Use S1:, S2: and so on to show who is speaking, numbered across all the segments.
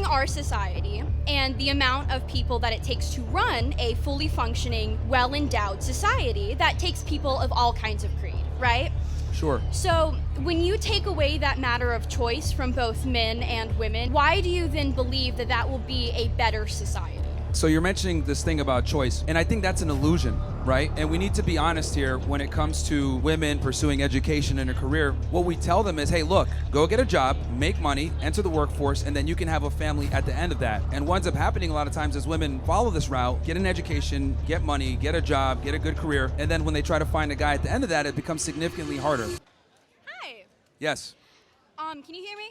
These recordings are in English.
S1: our society and the amount of people that it takes to run a fully functioning, well-endowed society that takes people of all kinds of creed, right?
S2: Sure.
S1: So when you take away that matter of choice from both men and women, why do you then believe that that will be a better society?
S2: So you're mentioning this thing about choice, and I think that's an illusion, right? And we need to be honest here when it comes to women pursuing education and a career. What we tell them is, hey, look, go get a job, make money, enter the workforce, and then you can have a family at the end of that. And what ends up happening a lot of times is women follow this route, get an education, get money, get a job, get a good career, and then when they try to find a guy at the end of that, it becomes significantly harder.
S1: Hi.
S2: Yes.
S1: Can you hear me?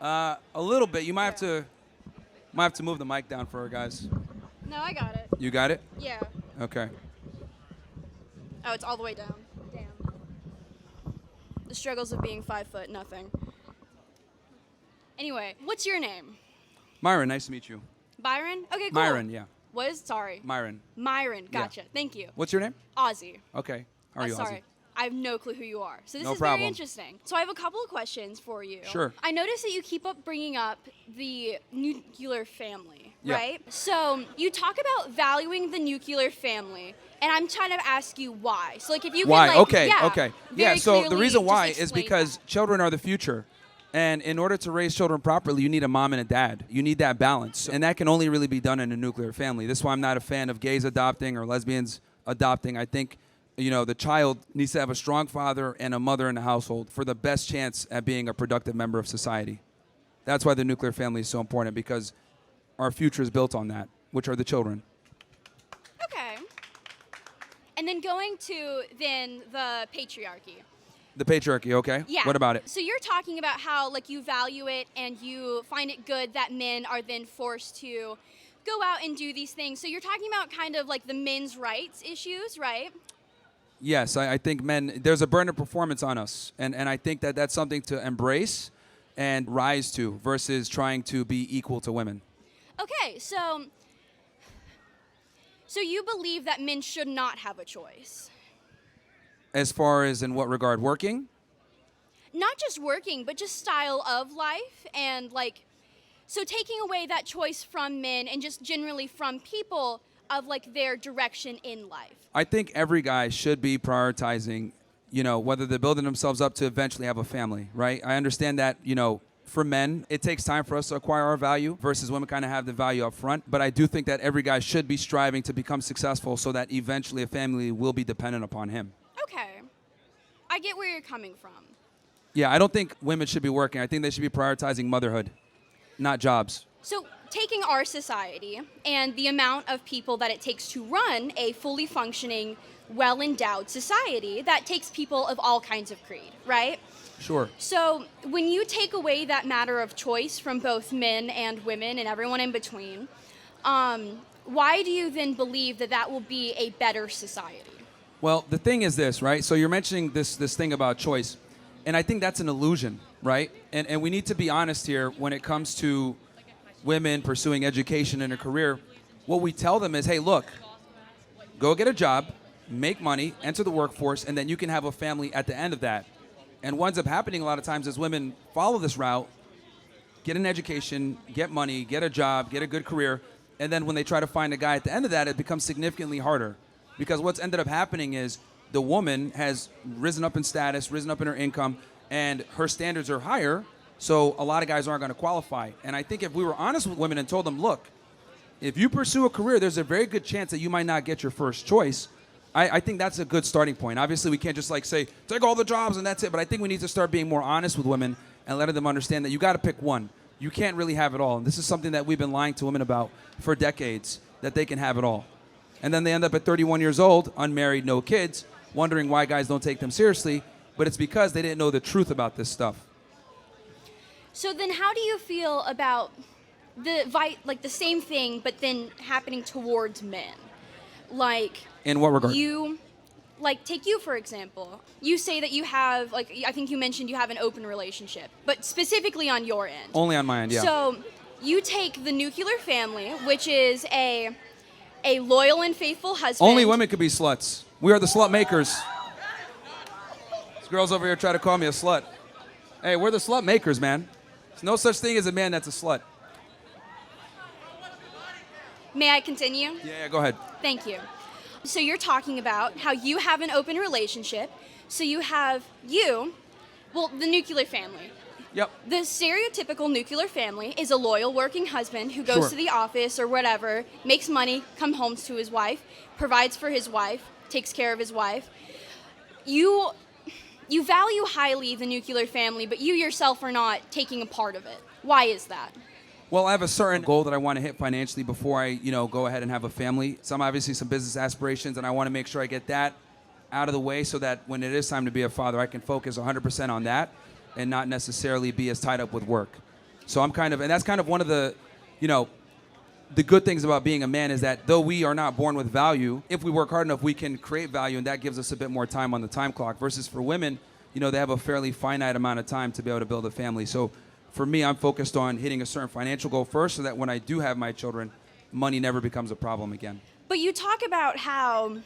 S2: A little bit. You might have to move the mic down for her, guys.
S1: No, I got it.
S2: You got it?
S1: Yeah.
S2: Okay.
S1: Oh, it's all the way down. Damn. The struggles of being 5 foot, nothing. Anyway, what's your name?
S2: Myron, nice to meet you.
S1: Byron? Okay, cool.
S2: Myron, yeah.
S1: What is? Sorry.
S2: Myron.
S1: Myron,
S2: Yeah.
S1: gotcha. Thank you.
S2: What's your name?
S1: Ozzy.
S2: Okay. How are you,
S1: Sorry.
S2: Ozzy?
S1: I have no clue who you are. So this
S2: No
S1: is
S2: problem.
S1: very interesting. So I have a couple of questions for you.
S2: Sure.
S1: I noticed that you keep up bringing up the nuclear family,
S2: Yeah.
S1: right? So you talk about valuing the nuclear family, and I'm trying to ask you why. So like if you
S2: Why?
S1: can like,
S2: Okay,
S1: yeah,
S2: okay.
S1: very
S2: Yeah, so the
S1: clearly
S2: reason
S1: just
S2: why is
S1: explain
S2: because
S1: that.
S2: children are the future. And in order to raise children properly, you need a mom and a dad. You need that balance. And that can only really be done in a nuclear family. This is why I'm not a fan of gays adopting or lesbians adopting. I think, the child needs to have a strong father and a mother in the household for the best chance at being a productive member of society. That's why the nuclear family is so important, because our future is built on that, which are the children.
S1: Okay. And then going to then the patriarchy.
S2: The patriarchy, okay?
S1: Yeah.
S2: What about it?
S1: So you're talking about how like you value it and you find it good that men are then forced to go out and do these things. So you're talking about kind of like the men's rights issues, right?
S2: Yes, I think men, there's a burden of performance on us. And I think that that's something to embrace and rise to versus trying to be equal to women.
S1: Okay, so you believe that men should not have a choice.
S2: As far as in what regard? Working?
S1: Not just working, but just style of life and like, so taking away that choice from men and just generally from people of like their direction in life.
S2: I think every guy should be prioritizing, whether they're building themselves up to eventually have a family, right? I understand that, for men, it takes time for us to acquire our value versus women kind of have the value up front. But I do think that every guy should be striving to become successful so that eventually a family will be dependent upon him.
S1: Okay. I get where you're coming from.
S2: Yeah, I don't think women should be working. I think they should be prioritizing motherhood, not jobs.
S1: So taking our society and the amount of people that it takes to run a fully functioning, well-endowed society that takes people of all kinds of creed, right?
S2: Sure.
S1: So when you take away that matter of choice from both men and women and everyone in between, why do you then believe that that will be a better society?
S2: Well, the thing is this, right? So you're mentioning this thing about choice, and I think that's an illusion, right? And we need to be honest here when it comes to women pursuing education and a career. What we tell them is, hey, look, go get a job, make money, enter the workforce, and then you can have a family at the end of that. And what ends up happening a lot of times is women follow this route, get an education, get money, get a job, get a good career, and then when they try to find a guy at the end of that, it becomes significantly harder. Because what's ended up happening is the woman has risen up in status, risen up in her income, and her standards are higher, so a lot of guys aren't going to qualify. And I think if we were honest with women and told them, look, if you pursue a career, there's a very good chance that you might not get your first choice. I think that's a good starting point. Obviously, we can't just like say, take all the jobs and that's it. But I think we need to start being more honest with women and letting them understand that you got to pick one. You can't really have it all. And this is something that we've been lying to women about for decades, that they can have it all. And then they end up at 31 years old, unmarried, no kids, wondering why guys don't take them seriously. But it's because they didn't know the truth about this stuff.
S1: So then how do you feel about the same thing, but then happening towards men? Like,
S2: in what regard?
S1: Take you, for example. You say that you have, I think you mentioned you have an open relationship, but specifically on your end.
S2: Only on my end, yeah.
S1: So you take the nuclear family, which is a loyal and faithful husband.
S2: Only women could be sluts. We are the slut makers. This girl's over here trying to call me a slut. Hey, we're the slut makers, man. There's no such thing as a man that's a slut.
S1: May I continue?
S2: Yeah, go ahead.
S1: Thank you. So you're talking about how you have an open relationship. So you have the nuclear family.
S2: Yep.
S1: The stereotypical nuclear family is a loyal working husband who goes
S2: Sure.
S1: to the office or whatever, makes money, comes home to his wife, provides for his wife, takes care of his wife. You value highly the nuclear family, but you yourself are not taking a part of it. Why is that?
S2: Well, I have a certain goal that I want to hit financially before I, go ahead and have a family. Obviously some business aspirations, and I want to make sure I get that out of the way so that when it is time to be a father, I can focus 100% on that and not necessarily be as tied up with work. So and that's kind of one of the, the good things about being a man is that though we are not born with value, if we work hard enough, we can create value, and that gives us a bit more time on the time clock. Versus for women, they have a fairly finite amount of time to be able to build a family. So for me, I'm focused on hitting a certain financial goal first so that when I do have my children, money never becomes a problem again.
S1: But you talk about how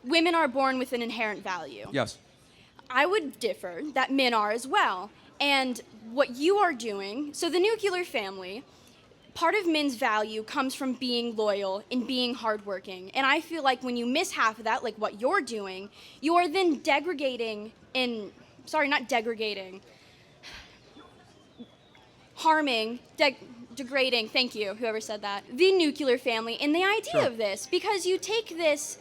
S1: women are born with an inherent value.
S2: Yes.
S1: I would differ that men are as well. And what you are doing, so the nuclear family, part of men's value comes from being loyal and being hardworking. And I feel like when you miss half of that, like what you're doing, you are then degrading, degrading, thank you, whoever said that, the nuclear family and the idea of this, because you take this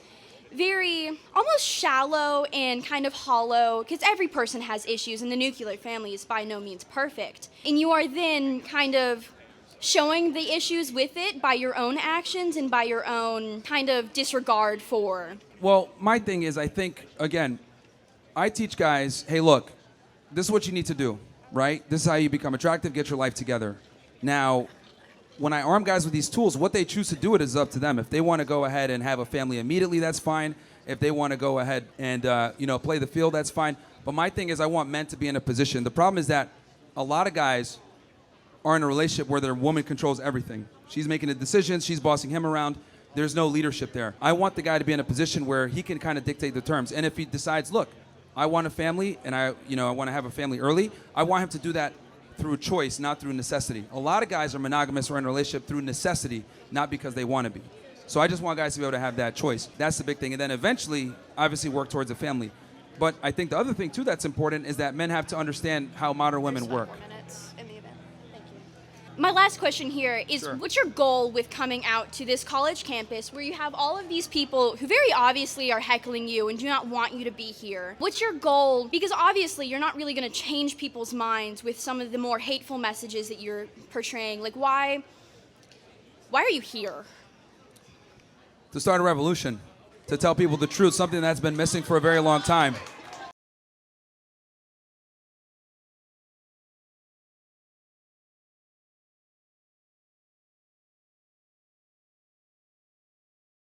S1: very almost shallow and kind of hollow, because every person has issues and the nuclear family is by no means perfect, and you are then kind of showing the issues with it by your own actions and by your own kind of disregard for.
S2: Well, my thing is, I think, again, I teach guys, hey, look, this is what you need to do, right? This is how you become attractive, get your life together. Now, when I arm guys with these tools, what they choose to do it is up to them. If they want to go ahead and have a family immediately, that's fine. If they want to go ahead and play the field, that's fine. But my thing is, I want men to be in a position. The problem is that a lot of guys are in a relationship where their woman controls everything. She's making the decisions, she's bossing him around. There's no leadership there. I want the guy to be in a position where he can kind of dictate the terms. And if he decides, look, I want a family and I want to have a family early, I want him to do that through choice, not through necessity. A lot of guys are monogamous or in a relationship through necessity, not because they want to be. So I just want guys to be able to have that choice. That's the big thing. And then eventually, obviously, work towards a family. But I think the other thing, too, that's important is that men have to understand how modern women work.
S1: My last question here is,
S2: Sure.
S1: What's your goal with coming out to this college campus where you have all of these people who very obviously are heckling you and do not want you to be here? What's your goal? Because obviously you're not really going to change people's minds with some of the more hateful messages that you're portraying. Like, why are you here?
S2: To start a revolution, to tell people the truth, something that's been missing for a very long time.